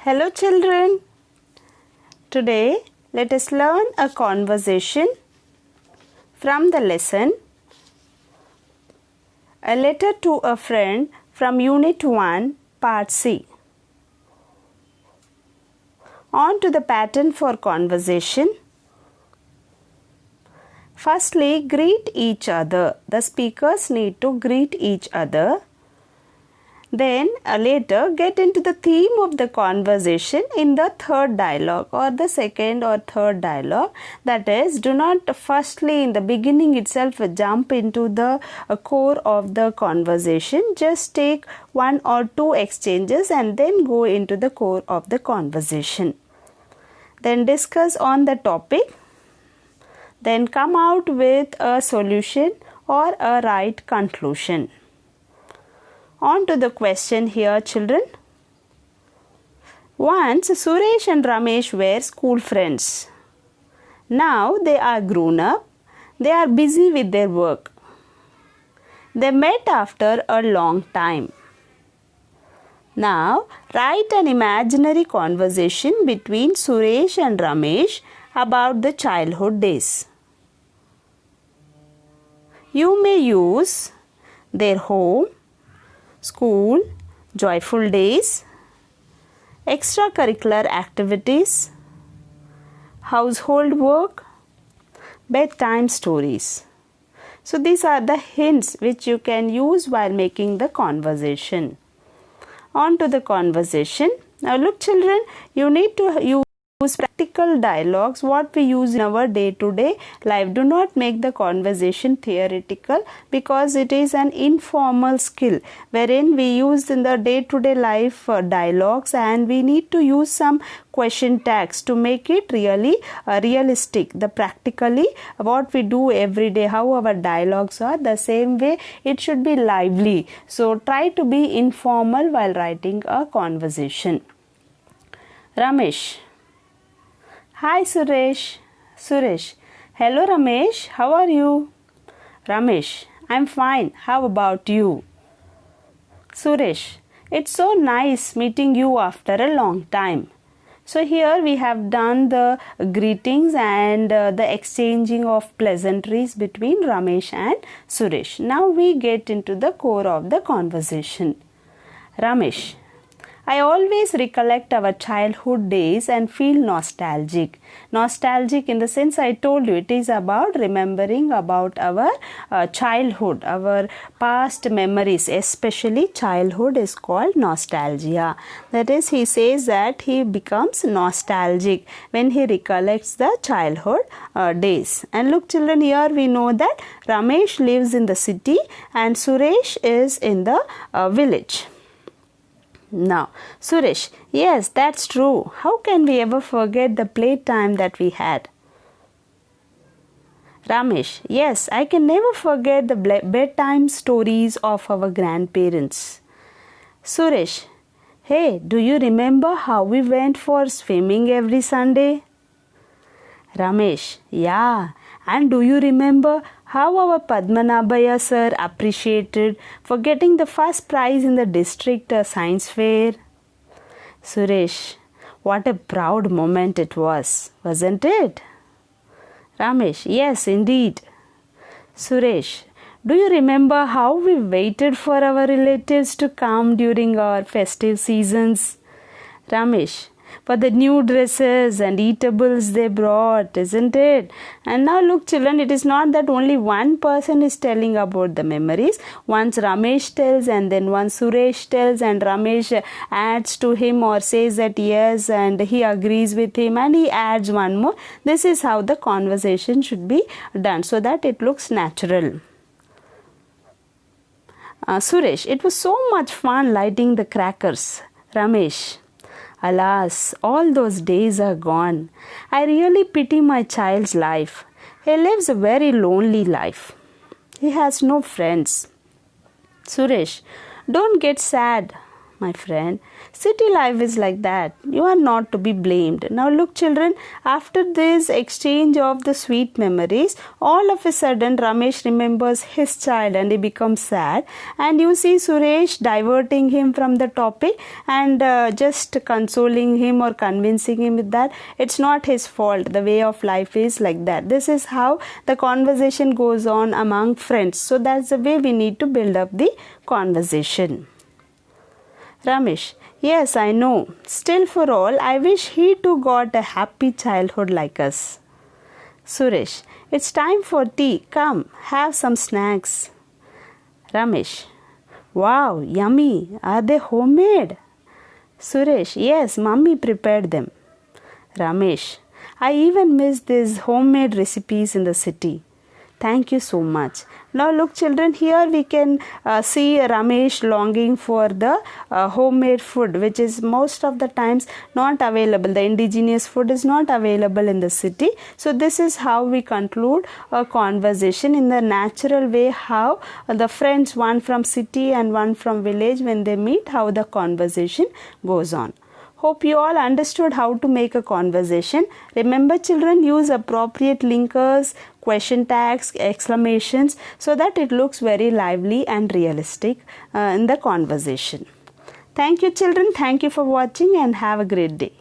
Hello children. Today let us learn a conversation from the lesson A Letter to a Friend from Unit 1 Part C. On to the pattern for conversation. Firstly, greet each other. The speakers need to greet each other. Then later get into the theme of the conversation in the third dialogue or the second or third dialogue. That is, do not firstly in the beginning itself jump into the core of the conversation. Just take one or two exchanges and then go into the core of the conversation. Then discuss on the topic. Then come out with a solution or a right conclusion. On to the question here, children. Once Suresh and Ramesh were school friends. Now they are grown up. They are busy with their work. They met after a long time. Now write an imaginary conversation between Suresh and Ramesh about the childhood days. You may use their home, school, joyful days, extracurricular activities, household work, bedtime stories. So these are the hints which you can use while making the conversation. On to the conversation. Now look children, you need to use practical dialogues, what we use in our day-to-day life. Do not make the conversation theoretical because it is an informal skill wherein we use in the day-to-day life dialogues, and we need to use some question tags to make it really realistic. The practically what we do every day, how our dialogues are, the same way it should be lively. So try to be informal while writing a conversation. Ramesh. Hi Suresh. Suresh. Hello Ramesh. How are you? Ramesh. I'm fine. How about you? Suresh. It's so nice meeting you after a long time. So here we have done the greetings and the exchanging of pleasantries between Ramesh and Suresh. Now we get into the core of the conversation. Ramesh. I always recollect our childhood days and feel nostalgic. Nostalgic in the sense I told you, it is about remembering about our childhood, our past memories, especially childhood is called nostalgia. That is, he says that he becomes nostalgic when he recollects the childhood days. And look children, here we know that Ramesh lives in the city and Suresh is in the village. Now, Suresh, yes, that's true. How can we ever forget the playtime that we had? Ramesh, yes, I can never forget the bedtime stories of our grandparents. Suresh, hey, do you remember how we went for swimming every Sunday? Ramesh, yeah. And do you remember how our Padmanabhaya sir appreciated for getting the first prize in the district science fair? Suresh, what a proud moment it was, wasn't it? Ramesh, yes, indeed. Suresh, do you remember how we waited for our relatives to come during our festive seasons? Ramesh, for the new dresses and eatables they brought, isn't it? And now look children, it is not that only one person is telling about the memories. Once Ramesh tells and then once Suresh tells and Ramesh adds to him or says that yes and he agrees with him and he adds one more. This is how the conversation should be done so that it looks natural. Suresh, it was so much fun lighting the crackers. Ramesh, alas, all those days are gone. I really pity my child's life. He lives a very lonely life. He has no friends. Suresh, don't get sad. my friend. City life is like that. You are not to be blamed. Now look children, after this exchange of the sweet memories, all of a sudden Ramesh remembers his child and he becomes sad, and you see Suresh diverting him from the topic and just consoling him or convincing him with that it's not his fault, the way of life is like that. This is how the conversation goes on among friends. So that's the way we need to build up the conversation. Ramesh, yes, I know. Still for all, I wish he too got a happy childhood like us. Suresh, it's time for tea. Come, have some snacks. Ramesh, wow, yummy. Are they homemade? Suresh, yes, mummy prepared them. Ramesh, I even miss these homemade recipes in the city. Thank you so much. Now look children, here we can see Ramesh longing for the homemade food, which is most of the times not available. The indigenous food is not available in the city. So this is how we conclude a conversation in the natural way, how the friends, one from city and one from village, when they meet, how the conversation goes on. Hope you all understood how to make a conversation. Remember children, use appropriate linkers, question tags, exclamations, so that it looks very lively and realistic in the conversation. Thank you children. Thank you for watching and have a great day.